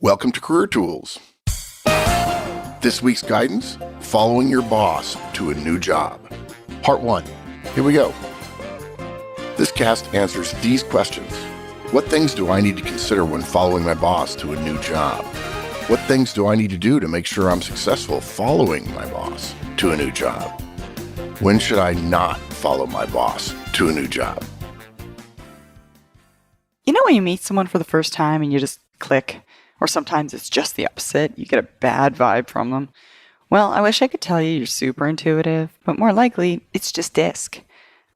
Welcome to Career Tools. This week's guidance, following your boss to a new job. Part 1. Here we go. This cast answers these questions. What things do I need to consider when following my boss to a new job? What things do I need to do to make sure I'm successful following my boss to a new job? When should I not follow my boss to a new job? You know when you meet someone for the first time and you just click? Or sometimes it's just the opposite. You get a bad vibe from them. Well, I wish I could tell you you're super intuitive, but more likely, it's just DISC.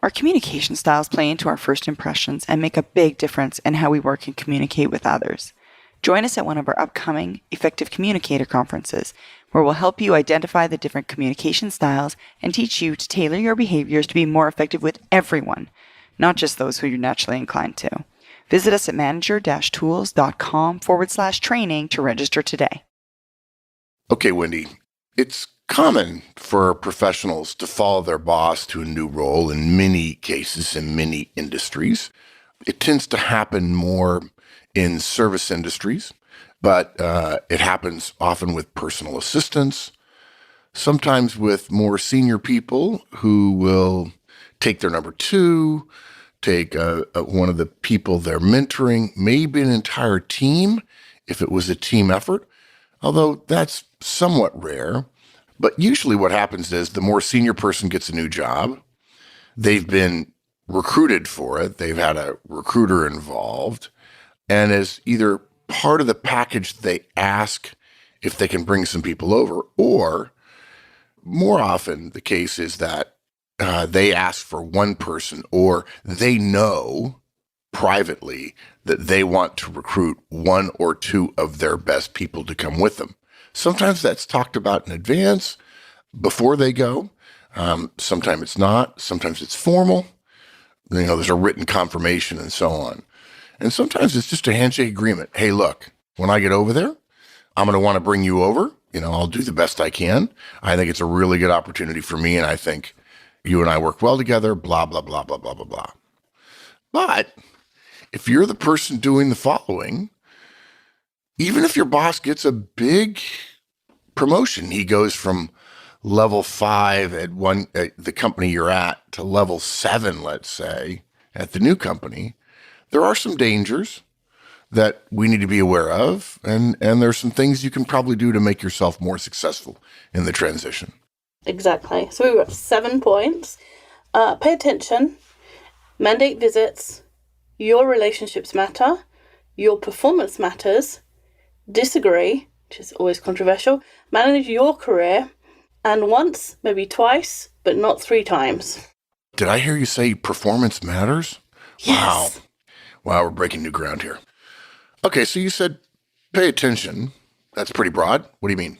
Our communication styles play into our first impressions and make a big difference in how we work and communicate with others. Join us at one of our upcoming Effective Communicator conferences, where we'll help you identify the different communication styles and teach you to tailor your behaviors to be more effective with everyone, not just those who you're naturally inclined to. Visit us at manager-tools.com/training to register today. Okay, Wendy, it's common for professionals to follow their boss to a new role in many cases in many industries. It tends to happen more in service industries, but it happens often with personal assistants, sometimes with more senior people who will take their number two, take one of the people they're mentoring, maybe an entire team if it was a team effort, although that's somewhat rare. But usually what happens is the more senior person gets a new job, they've been recruited for it, they've had a recruiter involved, and as either part of the package they ask if they can bring some people over, or more often the case is that they ask for one person, or they know privately that they want to recruit one or two of their best people to come with them. Sometimes that's talked about in advance before they go. Sometimes it's not. Sometimes it's formal. There's a written confirmation and so on. And sometimes it's just a handshake agreement. Hey, look, when I get over there, I'm going to want to bring you over. I'll do the best I can. I think it's a really good opportunity for me, and I think you and I work well together, blah, blah, blah, blah, blah, blah, blah. But if you're the person doing the following, even if your boss gets a big promotion, he goes from level 5 at the company you're at to level 7, let's say, at the new company, there are some dangers that we need to be aware of, and there's some things you can probably do to make yourself more successful in the transition. Exactly. So we've got 7 points. Pay attention, mandate visits, your relationships matter, your performance matters, disagree, which is always controversial, manage your career, and once, maybe twice, but not 3 times. Did I hear you say performance matters? Yes. Wow, we're breaking new ground here. Okay, so you said pay attention. That's pretty broad. What do you mean?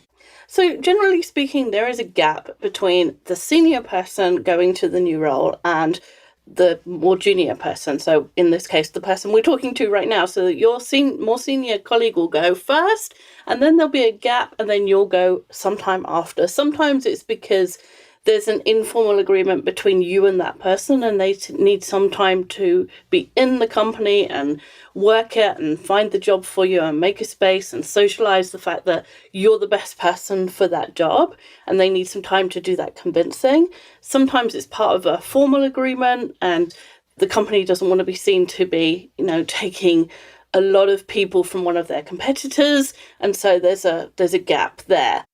So generally speaking, there is a gap between the senior person going to the new role and the more junior person. So in this case, the person we're talking to right now. So your more senior colleague will go first, and then there'll be a gap, and then you'll go sometime after. Sometimes it's because there's an informal agreement between you and that person, and they need some time to be in the company and work it and find the job for you and make a space and socialize the fact that you're the best person for that job, and they need some time to do that convincing. Sometimes it's part of a formal agreement, and the company doesn't want to be seen to be, taking a lot of people from one of their competitors, and so there's a gap there.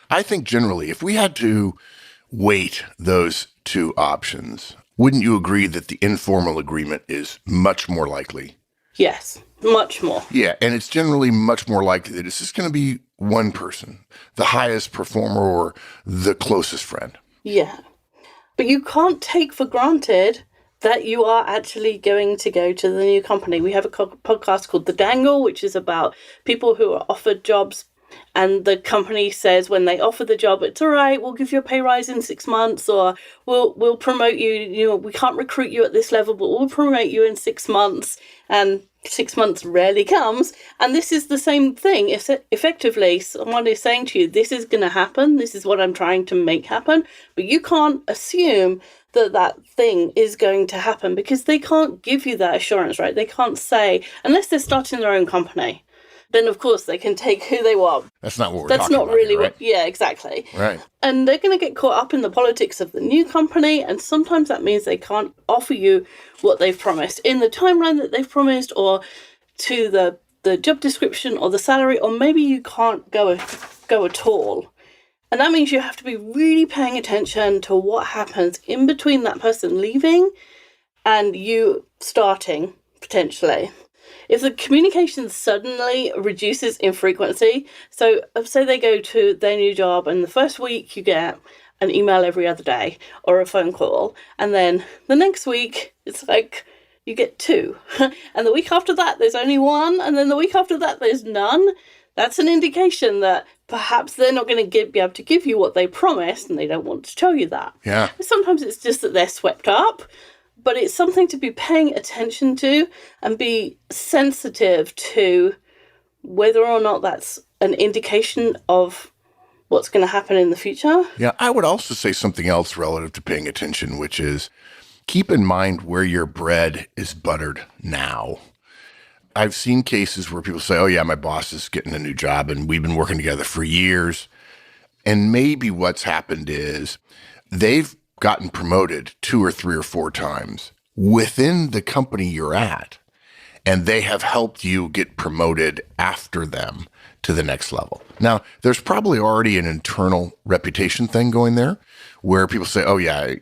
I think generally, if we had to weight those two options, wouldn't you agree that the informal agreement is much more likely? Yes, much more. Yeah, and it's generally much more likely that it's just going to be one person, the highest performer or the closest friend. Yeah. But you can't take for granted that you are actually going to go to the new company. We have a podcast called The Dangle, which is about people who are offered jobs, and the company says when they offer the job, it's all right, we'll give you a pay rise in 6 months, or we'll promote you. We can't recruit you at this level, but we'll promote you in 6 months. And 6 months rarely comes. And this is the same thing. If effectively someone is saying to you, this is going to happen, this is what I'm trying to make happen, but you can't assume that thing is going to happen, because they can't give you that assurance, right? They can't say, unless they're starting their own company. then of course they can take who they want. That's not what we're That's talking not about really here, right? what, yeah, exactly. Right. And they're going to get caught up in the politics of the new company, and sometimes that means they can't offer you what they've promised in the timeline that they've promised, or to the job description or the salary, or maybe you can't go at all. And that means you have to be really paying attention to what happens in between that person leaving and you starting, potentially. If the communication suddenly reduces in frequency, so say they go to their new job and the first week you get an email every other day or a phone call, and then the next week it's like you get 2, and the week after that there's only 1, and then the week after that there's none, that's an indication that perhaps they're not going to be able to give you what they promised, and they don't want to tell you that. Yeah. Sometimes it's just that they're swept up, but it's something to be paying attention to and be sensitive to whether or not that's an indication of what's going to happen in the future. Yeah, I would also say something else relative to paying attention, which is keep in mind where your bread is buttered now. I've seen cases where people say, oh yeah, my boss is getting a new job and we've been working together for years. And maybe what's happened is they've gotten promoted 2 or 3 or 4 times within the company you're at, and they have helped you get promoted after them to the next level. Now, there's probably already an internal reputation thing going there where people say, oh yeah,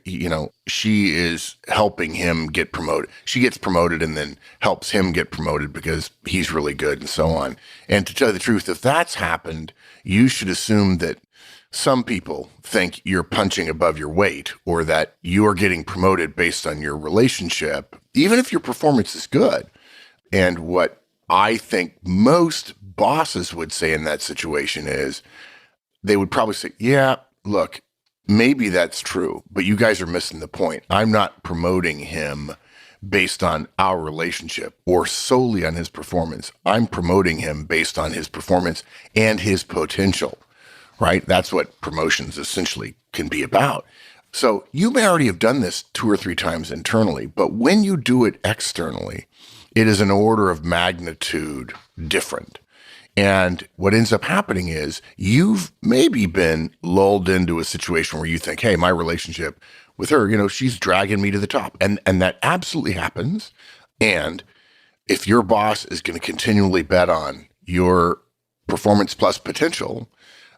she is helping him get promoted. She gets promoted and then helps him get promoted because he's really good and so on. And to tell you the truth, if that's happened, you should assume that some people think you're punching above your weight or that you are getting promoted based on your relationship, even if your performance is good. And what I think most bosses would say in that situation is they would probably say, yeah, look, maybe that's true, but you guys are missing the point. I'm not promoting him based on our relationship or solely on his performance. I'm promoting him based on his performance and his potential. Right? That's what promotions essentially can be about. So you may already have done this 2 or 3 times internally, but when you do it externally, it is an order of magnitude different. And what ends up happening is you've maybe been lulled into a situation where you think, hey, my relationship with her, she's dragging me to the top. And that absolutely happens. And if your boss is going to continually bet on your performance plus potential,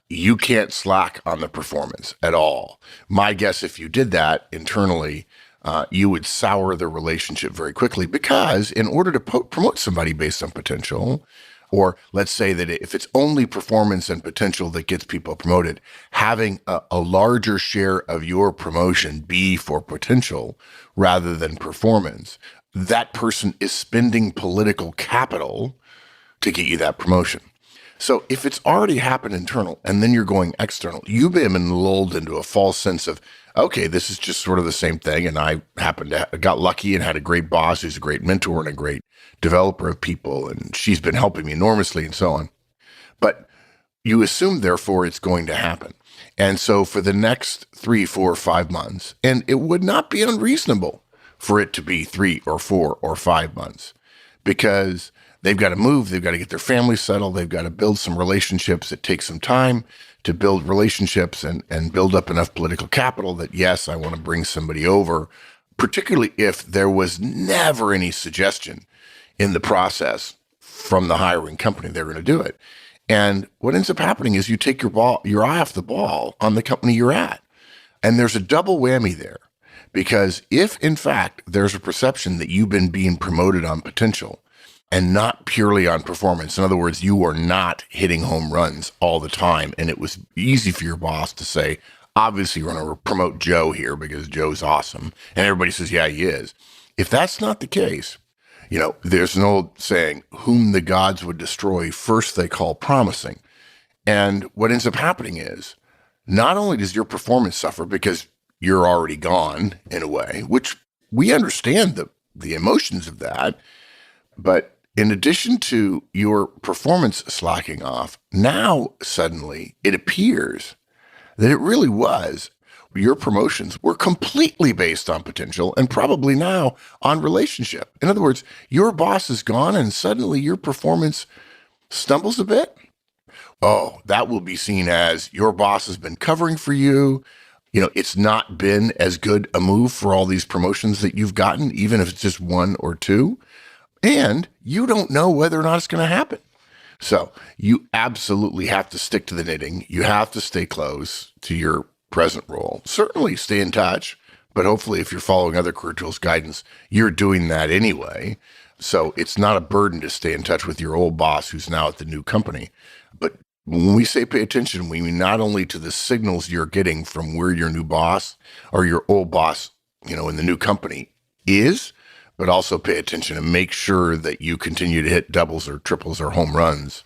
you can't slack on the performance at all. My guess, if you did that internally, you would sour the relationship very quickly because in order to promote somebody based on potential, or let's say that if it's only performance and potential that gets people promoted, having a larger share of your promotion be for potential rather than performance, that person is spending political capital to get you that promotion. So if it's already happened internal and then you're going external, you've been lulled into a false sense of, okay, this is just sort of the same thing. And I got lucky and had a great boss who's a great mentor and a great developer of people. And she's been helping me enormously and so on. But you assume, therefore, it's going to happen. And so for the next 3, 4, 5 months, and it would not be unreasonable for it to be 3 or 4 or 5 months because they've got to move. They've got to get their family settled. They've got to build some relationships. It takes some time to build relationships and build up enough political capital that, yes, I want to bring somebody over, particularly if there was never any suggestion in the process from the hiring company they're going to do it. And what ends up happening is you take your eye off the ball on the company you're at. And there's a double whammy there because if, in fact, there's a perception that you've been being promoted on potential, and not purely on performance. In other words, you are not hitting home runs all the time. And it was easy for your boss to say, obviously, you're going to promote Joe here because Joe's awesome. And everybody says, yeah, he is. If that's not the case, there's an old saying, whom the gods would destroy, first they call promising. And what ends up happening is not only does your performance suffer because you're already gone in a way, which we understand the emotions of that, but in addition to your performance slacking off, now suddenly it appears that it really was your promotions were completely based on potential and probably now on relationship. In other words, your boss is gone and suddenly your performance stumbles a bit, oh, that will be seen as your boss has been covering for you. It's not been as good a move for all these promotions that you've gotten, even if it's just one or two. And you don't know whether or not it's going to happen. So you absolutely have to stick to the knitting. You have to stay close to your present role. Certainly stay in touch, but hopefully if you're following other career tools guidance, you're doing that anyway. So it's not a burden to stay in touch with your old boss who's now at the new company. But when we say pay attention, we mean not only to the signals you're getting from where your new boss or your old boss, in the new company is, but also pay attention and make sure that you continue to hit doubles or triples or home runs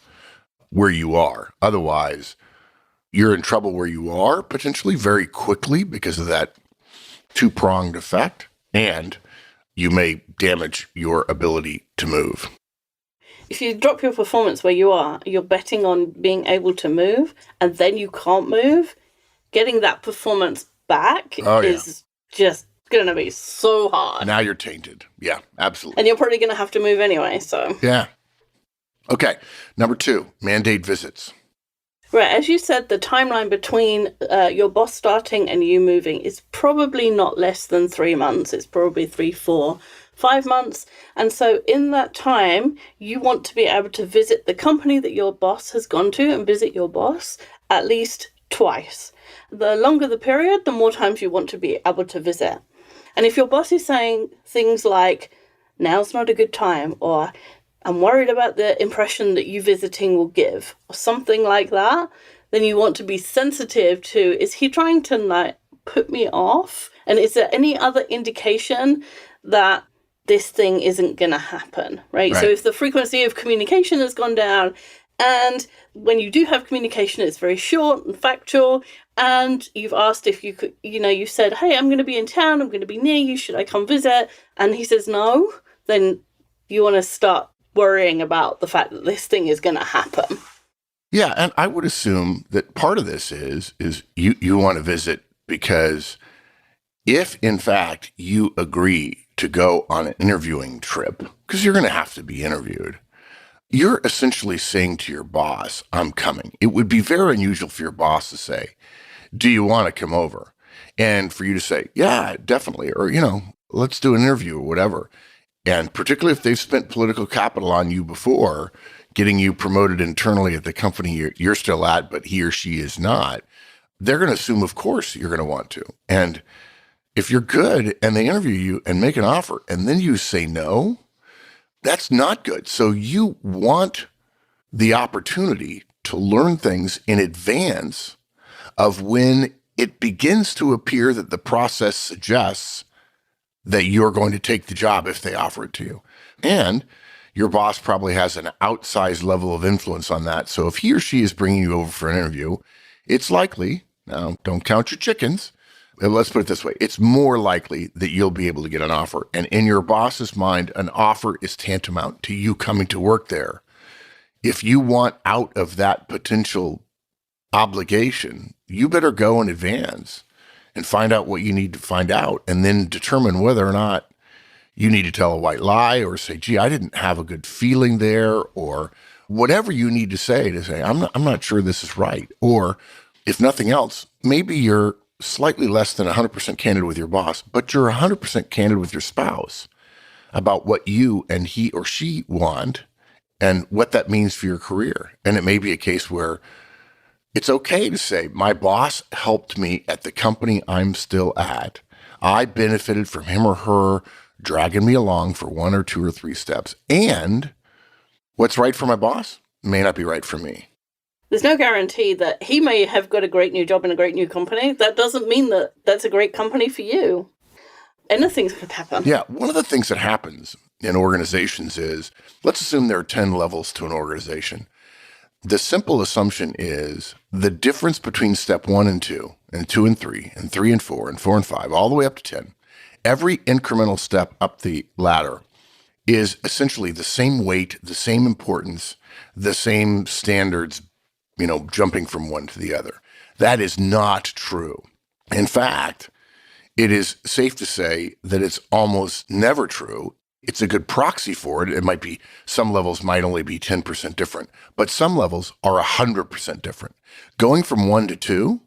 where you are. Otherwise, you're in trouble where you are potentially very quickly because of that two-pronged effect, and you may damage your ability to move. If you drop your performance where you are, you're betting on being able to move, and then you can't move. Getting that performance back is just going to be so hard. Now you're tainted. Yeah, absolutely. And you're probably going to have to move anyway, so. Yeah. Okay, number 2, mandate visits. Right, as you said, the timeline between your boss starting and you moving is probably not less than 3 months. It's probably 3, 4, 5 months. And so in that time, you want to be able to visit the company that your boss has gone to and visit your boss at least twice. The longer the period, the more times you want to be able to visit. And if your boss is saying things like, now's not a good time, or I'm worried about the impression that you visiting will give, or something like that, then you want to be sensitive to, is he trying to put me off? And is there any other indication that this thing isn't going to happen, right? So if the frequency of communication has gone down, and when you do have communication, it's very short and factual, and you've asked if you could, you said, hey, I'm going to be in town, I'm going to be near you, should I come visit? And he says no, then you want to start worrying about the fact that this thing is going to happen. Yeah, and I would assume that part of this is you want to visit because if, in fact, you agree to go on an interviewing trip, because you're going to have to be interviewed, you're essentially saying to your boss, I'm coming. It would be very unusual for your boss to say, do you want to come over? And for you to say, yeah, definitely, or, let's do an interview or whatever. And particularly if they've spent political capital on you before, getting you promoted internally at the company you're still at, but he or she is not, they're going to assume, of course, you're going to want to. And if you're good and they interview you and make an offer and then you say no, that's not good. So you want the opportunity to learn things in advance of when it begins to appear that the process suggests that you're going to take the job if they offer it to you. And your boss probably has an outsized level of influence on that. So if he or she is bringing you over for an interview, it's likely, now don't count your chickens, let's put it this way, it's more likely that you'll be able to get an offer. And in your boss's mind, an offer is tantamount to you coming to work there. If you want out of that potential obligation, you better go in advance and find out what you need to find out, and then determine whether or not you need to tell a white lie or say, gee, I didn't have a good feeling there, or whatever you need to say, I'm not sure this is right. Or if nothing else, maybe you're slightly less than 100% candid with your boss, but you're 100% candid with your spouse about what you and he or she want and what that means for your career. And it may be a case where it's okay to say, my boss helped me at the company I'm still at. I benefited from him or her dragging me along for 1 or 2 or 3 steps. And what's right for my boss may not be right for me. There's no guarantee that he may have got a great new job in a great new company. That doesn't mean that that's a great company for you. Anything could happen. Yeah, one of the things that happens in organizations is, let's assume there are 10 levels to an organization. The simple assumption is the difference between step 1 and 2, and 2 and 3, and 3 and 4, and 4 and 5, all the way up to 10. Every incremental step up the ladder is essentially the same weight, the same importance, the same standards, jumping from one to the other. That is not true. In fact, it is safe to say that it's almost never true. It's a good proxy for it. It might be, some levels might only be 10% different, but some levels are 100% different. Going from 1 to 2,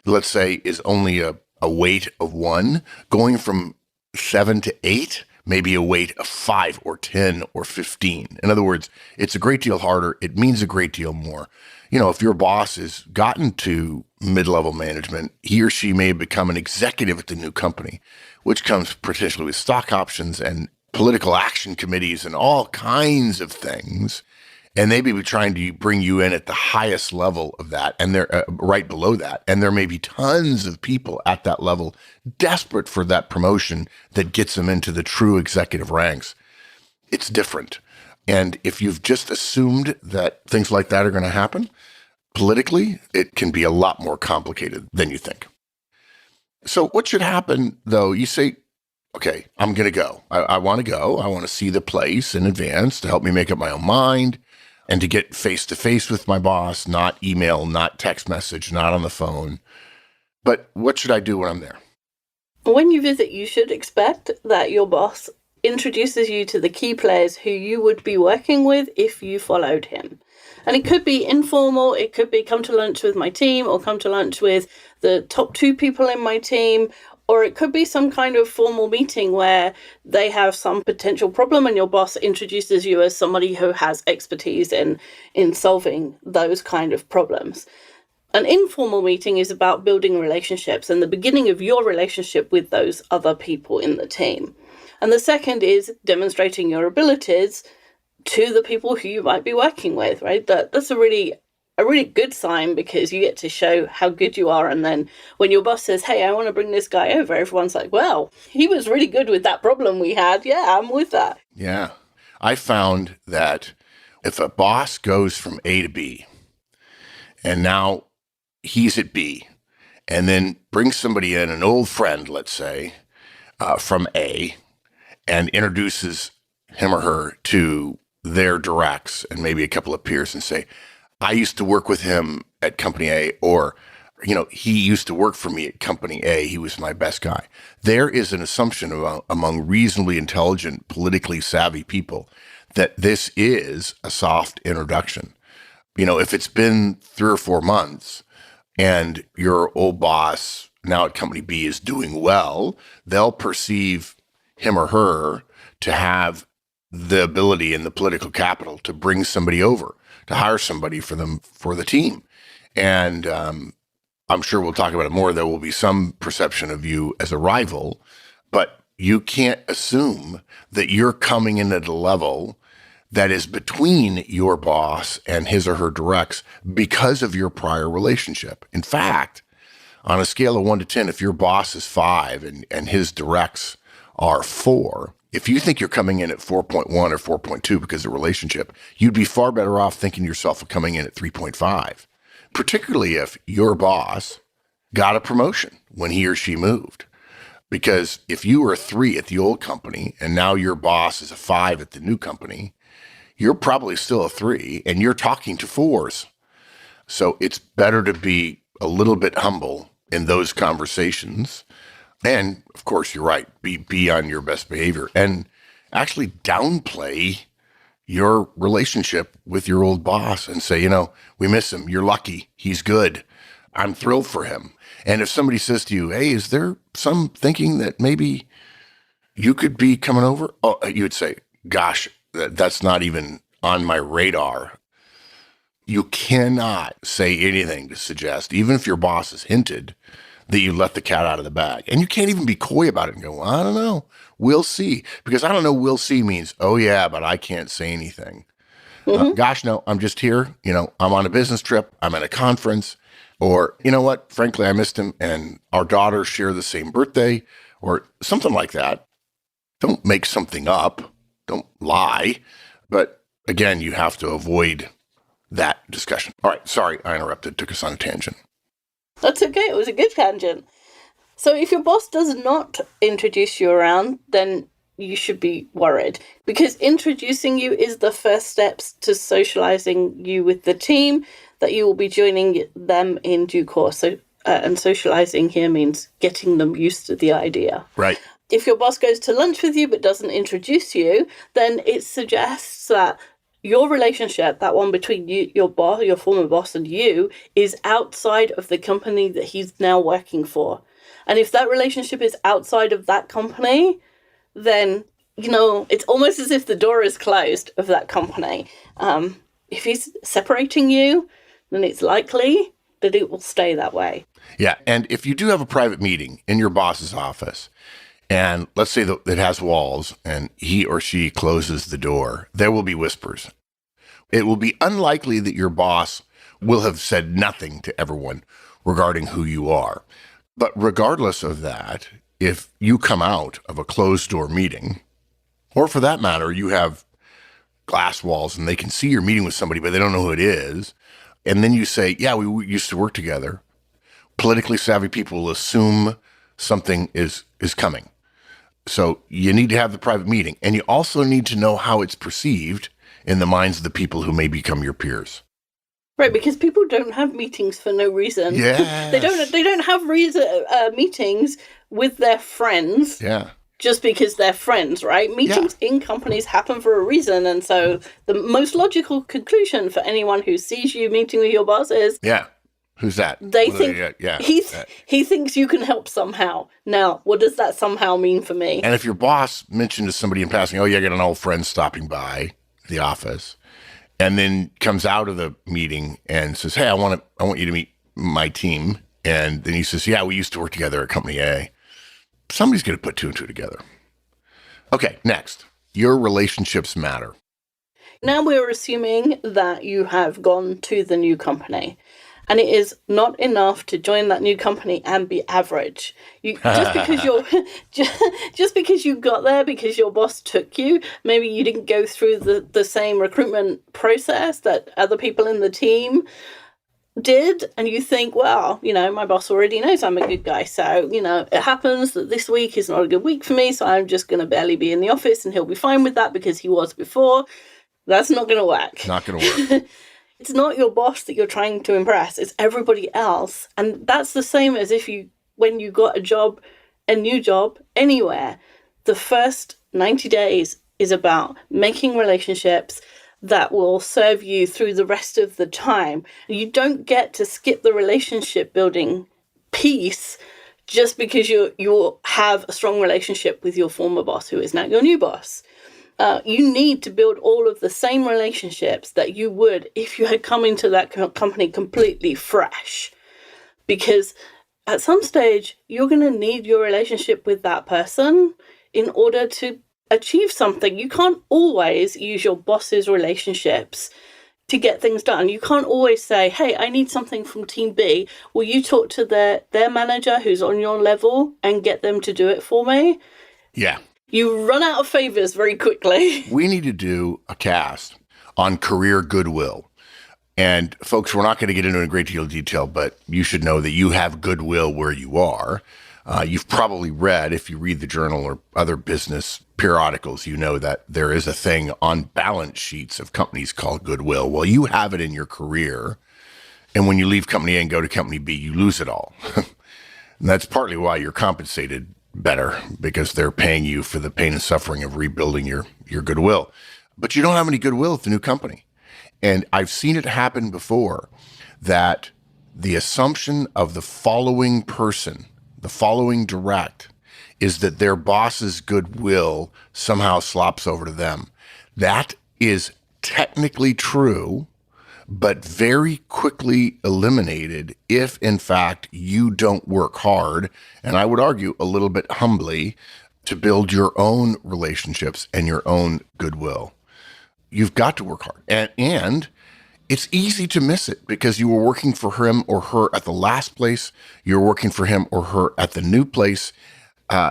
let's say, is only a weight of 1. Going from 7 to 8, maybe a weight of 5 or 10 or 15. In other words, it's a great deal harder. It means a great deal more. If your boss has gotten to mid-level management, he or she may become an executive at the new company, which comes potentially with stock options and political action committees and all kinds of things. And they may be trying to bring you in at the highest level of that, and they're right below that. And there may be tons of people at that level desperate for that promotion that gets them into the true executive ranks. It's different. And if you've just assumed that things like that are going to happen, politically, it can be a lot more complicated than you think. So what should happen, though? You say, okay, I'm going to go. I want to go. I want to see the place in advance to help me make up my own mind and to get face-to-face with my boss, not email, not text message, not on the phone. But what should I do when I'm there? When you visit, you should expect that your boss introduces you to the key players who you would be working with if you followed him. And it could be informal, it could be come to lunch with my team or come to lunch with the top 2 people in my team, or it could be some kind of formal meeting where they have some potential problem and your boss introduces you as somebody who has expertise in solving those kind of problems. An informal meeting is about building relationships and the beginning of your relationship with those other people in the team. And the second is demonstrating your abilities to the people who you might be working with, right? That's a really good sign because you get to show how good you are. And then when your boss says, hey, I want to bring this guy over, everyone's like, well, he was really good with that problem we had. Yeah, I'm with that. Yeah. I found that if a boss goes from A to B and now he's at B and then brings somebody in, an old friend, let's say, from A, and introduces him or her to their directs and maybe a couple of peers and say, I used to work with him at company A, or, he used to work for me at company A. He was my best guy. There is an assumption among reasonably intelligent, politically savvy people that this is a soft introduction. If it's been 3 or 4 months and your old boss now at company B is doing well, they'll perceive him or her to have the ability and the political capital to bring somebody over, to hire somebody for them, for the team. And I'm sure we'll talk about it more. There will be some perception of you as a rival, but you can't assume that you're coming in at a level that is between your boss and his or her directs because of your prior relationship. In fact, on a scale of 1 to 10, if your boss is 5 and his directs are 4, if you think you're coming in at 4.1 or 4.2 because of relationship, you'd be far better off thinking yourself of coming in at 3.5, particularly if your boss got a promotion when he or she moved. Because if you were a 3 at the old company and now your boss is a 5 at the new company, you're probably still a 3 and you're talking to 4s. So it's better to be a little bit humble in those conversations. And of course, you're right, be on your best behavior and actually downplay your relationship with your old boss and say, we miss him. You're lucky. He's good. I'm thrilled for him. And if somebody says to you, hey, is there some thinking that maybe you could be coming over? Oh, you would say, gosh, that's not even on my radar. You cannot say anything to suggest, even if your boss has hinted, that you let the cat out of the bag. And you can't even be coy about it and go, well, I don't know. We'll see. Because I don't know, we'll see means, oh yeah, but I can't say anything. Gosh, no, I'm just here. I'm on a business trip. I'm at a conference. Or, you know what? Frankly, I missed him and our daughters share the same birthday or something like that. Don't make something up. Don't lie. But again, you have to avoid that discussion. All right. Sorry, I interrupted. Took us on a tangent. That's okay. It was a good tangent. So if your boss does not introduce you around, then you should be worried because introducing you is the first steps to socializing you with the team that you will be joining them in due course. So, and socializing here means getting them used to the idea. Right. If your boss goes to lunch with you but doesn't introduce you, then it suggests that your relationship, that one between you, your boss, your former boss, and you, is outside of the company that he's now working for. And if that relationship is outside of that company, then, it's almost as if the door is closed of that company. If he's separating you, then it's likely that it will stay that way. Yeah. And if you do have a private meeting in your boss's office, and let's say that it has walls and he or she closes the door, there will be whispers. It will be unlikely that your boss will have said nothing to everyone regarding who you are. But regardless of that, if you come out of a closed door meeting, or for that matter, you have glass walls and they can see you're meeting with somebody, but they don't know who it is, and then you say, yeah, we used to work together, politically savvy people will assume something is coming. So you need to have the private meeting, and you also need to know how it's perceived in the minds of the people who may become your peers. Right, because people don't have meetings for no reason. Yes. They don't have meetings with their friends. Yeah. Just because they're friends, right? Meetings in companies happen for a reason. And so the most logical conclusion for anyone who sees you meeting with your boss is... Yeah. Who's that? They think he thinks you can help somehow. Now, what does that somehow mean for me? And if your boss mentioned to somebody in passing, oh, yeah, I got an old friend stopping by the office, and then comes out of the meeting and says, hey, I want you to meet my team. And then he says, yeah, we used to work together at company A. Somebody's going to put two and two together. Okay, next. Your relationships matter. Now we're assuming that you have gone to the new company. And it is not enough to join that new company and be average. Just because you got there because your boss took you, maybe you didn't go through the same recruitment process that other people in the team did, and you think, well, my boss already knows I'm a good guy, so, it happens that this week is not a good week for me, so I'm just going to barely be in the office, and he'll be fine with that because he was before. That's not going to work. Not going to work. It's not your boss that you're trying to impress, it's everybody else. And that's the same as when you got a new job anywhere, the first 90 days is about making relationships that will serve you through the rest of the time. You don't get to skip the relationship building piece just because you have a strong relationship with your former boss who is now your new boss. You need to build all of the same relationships that you would if you had come into that company completely fresh. Because at some stage, you're going to need your relationship with that person in order to achieve something. You can't always use your boss's relationships to get things done. You can't always say, hey, I need something from team B. Will you talk to their manager who's on your level and get them to do it for me? Yeah. You run out of favors very quickly. We need to do a cast on career goodwill. And folks, we're not going to get into a great deal of detail, but you should know that you have goodwill where you are. You've probably read, if you read the Journal or other business periodicals, you know that there is a thing on balance sheets of companies called goodwill. Well, you have it in your career. And when you leave company A and go to company B, you lose it all. And that's partly why you're compensated better, because they're paying you for the pain and suffering of rebuilding your goodwill. But you don't have any goodwill at the new company. And I've seen it happen before, that the assumption of the following person, the following direct, is that their boss's goodwill somehow slops over to them. That is technically true, but very quickly eliminated if, in fact, you don't work hard, and I would argue a little bit humbly, to build your own relationships and your own goodwill. You've got to work hard. And it's easy to miss it because you were working for him or her at the last place. You're working for him or her at the new place.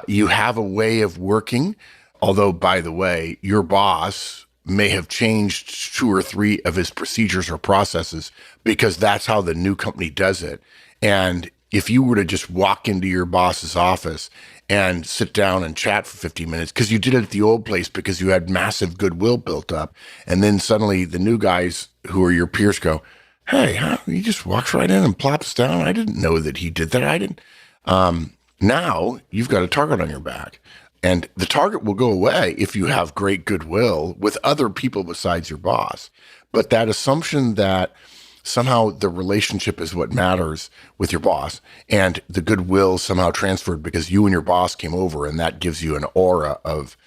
You have a way of working, although, by the way, your boss may have changed 2 or 3 of his procedures or processes because that's how the new company does it. And if you were to just walk into your boss's office and sit down and chat for 15 minutes, because you did it at the old place because you had massive goodwill built up, and then suddenly the new guys who are your peers go, hey, he just walks right in and plops down. I didn't know that he did that. I didn't. Now you've got a target on your back. And the target will go away if you have great goodwill with other people besides your boss. But that assumption that somehow the relationship is what matters with your boss and the goodwill somehow transferred because you and your boss came over and that gives you an aura of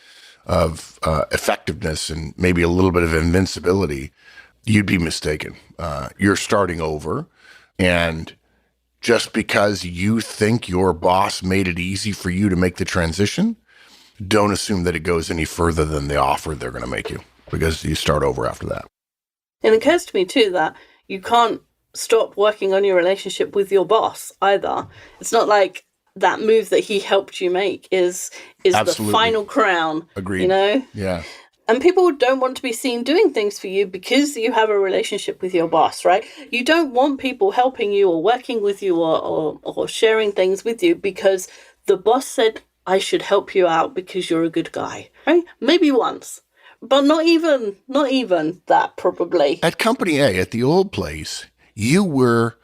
effectiveness and maybe a little bit of invincibility, you'd be mistaken. You're starting over, and just because you think your boss made it easy for you to make the transition, don't assume that it goes any further than the offer they're going to make you, because you start over after that. It occurs to me too that you can't stop working on your relationship with your boss either. It's not like that move that he helped you make is Absolutely. the final crown. Agreed. You know? Yeah. And people don't want to be seen doing things for you because you have a relationship with your boss, right? You don't want people helping you or working with you or sharing things with you because the boss said, I should help you out because you're a good guy, right? Maybe once, but not even that probably. At Company A, at the old place, you were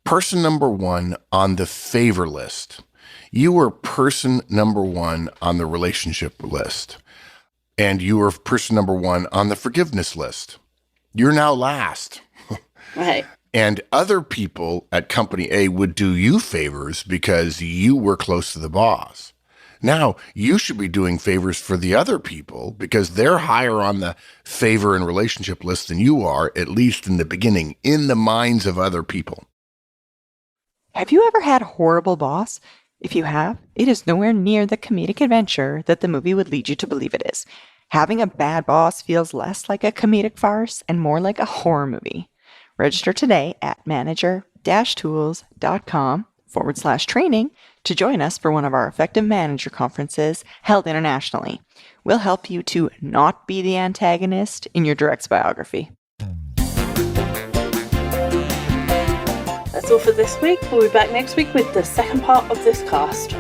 person number one on the favor list. You were person number one on the relationship list. And you were person number one on the forgiveness list. You're now last. Right. And other people at Company A would do you favors because you were close to the boss. Now, you should be doing favors for the other people because they're higher on the favor and relationship list than you are, at least in the beginning, in the minds of other people. Have you ever had a horrible boss? If you have, it is nowhere near the comedic adventure that the movie would lead you to believe it is. Having a bad boss feels less like a comedic farce and more like a horror movie. Register today at manager-tools.com/training to join us for one of our effective manager conferences held internationally. We'll help you to not be the antagonist in your direct's biography. That's all for this week. We'll be back next week with the second part of this cast.